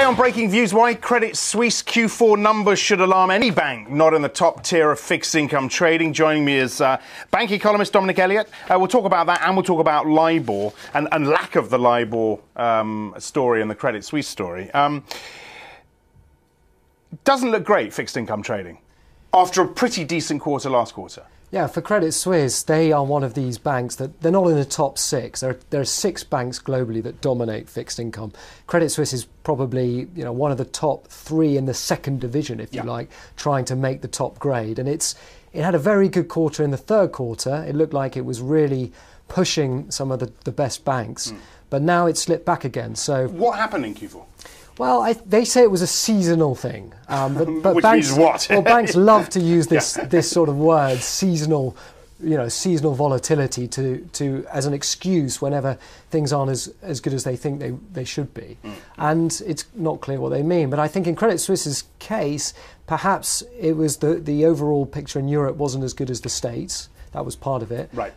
Today on Breakingviews, why Credit Suisse Q4 numbers should alarm any bank not in the top tier of fixed income trading. Joining me is bank economist Dominic Elliott. We'll talk about that, and we'll talk about LIBOR and lack of the LIBOR story and the Credit Suisse story. Doesn't look great, fixed income trading, after a pretty decent quarter last quarter. Yeah, for Credit Suisse, they are one of these banks that they're not in the top six. There are 6 banks globally that dominate fixed income. Credit Suisse is probably one of the top 3 in the second division, if you like, trying to make the top grade. And it had a very good quarter in the third quarter. It looked like it was really pushing some of the best banks, but now it's slipped back again. So what happened in Q4? Well, they say it was a seasonal thing, but which banks, means what? Well, banks love to use this sort of word, seasonal, seasonal volatility, to as an excuse whenever things aren't as good as they think they should be, and it's not clear what they mean. But I think in Credit Suisse's case, perhaps it was the overall picture in Europe wasn't as good as the States. That was part of it. Right.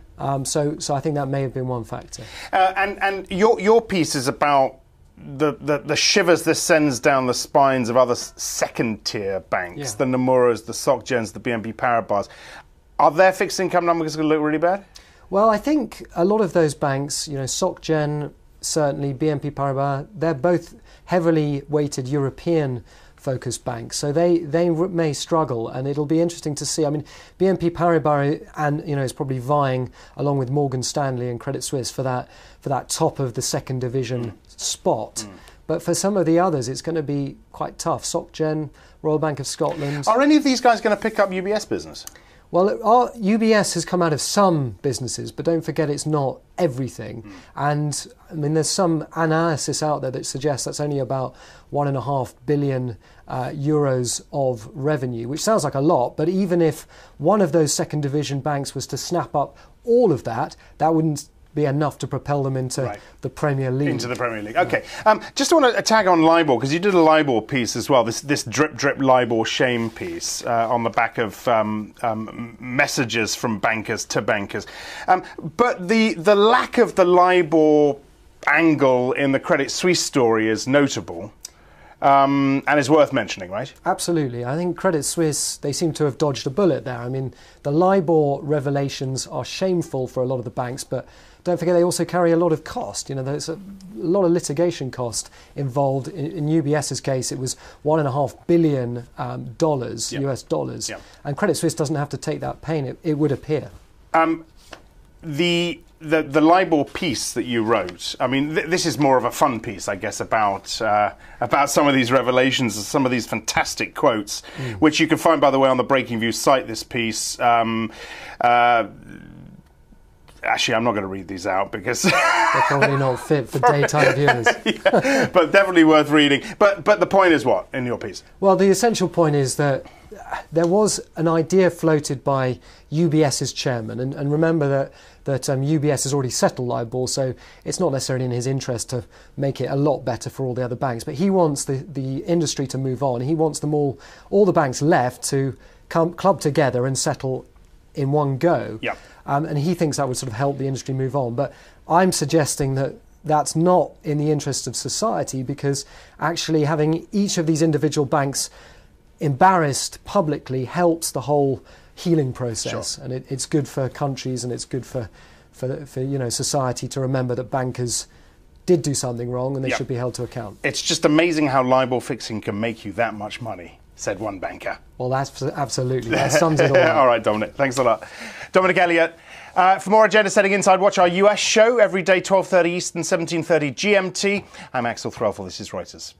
So I think that may have been one factor. And your piece is about the shivers this sends down the spines of other second-tier banks, the Nomura's, the SocGens, the BNP Paribas. Are their fixed income numbers going to look really bad? Well, I think a lot of those banks, SocGen, certainly, BNP Paribas, they're both heavily weighted European-focused banks, so they may struggle, and it'll be interesting to see. I mean, BNP Paribas is probably vying along with Morgan Stanley and Credit Suisse for that top of the second division spot. But for some of the others, it's going to be quite tough. SocGen, Royal Bank of Scotland. Are any of these guys going to pick up UBS business? Well, UBS has come out of some businesses, but don't forget it's not everything. And I mean, there's some analysis out there that suggests that's only about 1.5 billion euros of revenue, which sounds like a lot. But even if one of those second division banks was to snap up all of that, that wouldn't be enough to propel them into the Premier League. Into the Premier League. Okay. Just want to tag on LIBOR, because you did a LIBOR piece as well, this drip LIBOR shame piece on the back of messages from bankers to bankers. But the lack of the LIBOR angle in the Credit Suisse story is notable. And is worth mentioning, right? Absolutely. I think Credit Suisse, they seem to have dodged a bullet there. I mean, the LIBOR revelations are shameful for a lot of the banks, but don't forget they also carry a lot of cost. There's a lot of litigation cost involved. In UBS's case, it was $1.5 billion US dollars. And Credit Suisse doesn't have to take that pain, it would appear. The LIBOR piece that you wrote, I mean, this is more of a fun piece, I guess, about some of these revelations and some of these fantastic quotes, which you can find, by the way, on the Breakingviews site, this piece. Actually, I'm not going to read these out because they're probably not fit for daytime viewers. But definitely worth reading. But the point is what in your piece? Well, the essential point is that there was an idea floated by UBS's chairman, and remember that UBS has already settled LIBOR, so it's not necessarily in his interest to make it a lot better for all the other banks. But he wants the industry to move on. He wants them all the banks left to club together and settle in one go. And he thinks that would sort of help the industry move on. But I'm suggesting that that's not in the interest of society, because actually having each of these individual banks embarrassed publicly helps the whole healing process. And it's good for countries, and it's good for society to remember that bankers did do something wrong and they should be held to account. It's just amazing how LIBOR fixing can make you that much money, said one banker. Well, that's absolutely. That sums it all up. All right, Dominic. Thanks a lot. Dominic Elliott. For more Agenda Setting Inside, watch our US show every day, 12:30 Eastern, 17:30 GMT. I'm Axel Threlfall. This is Reuters.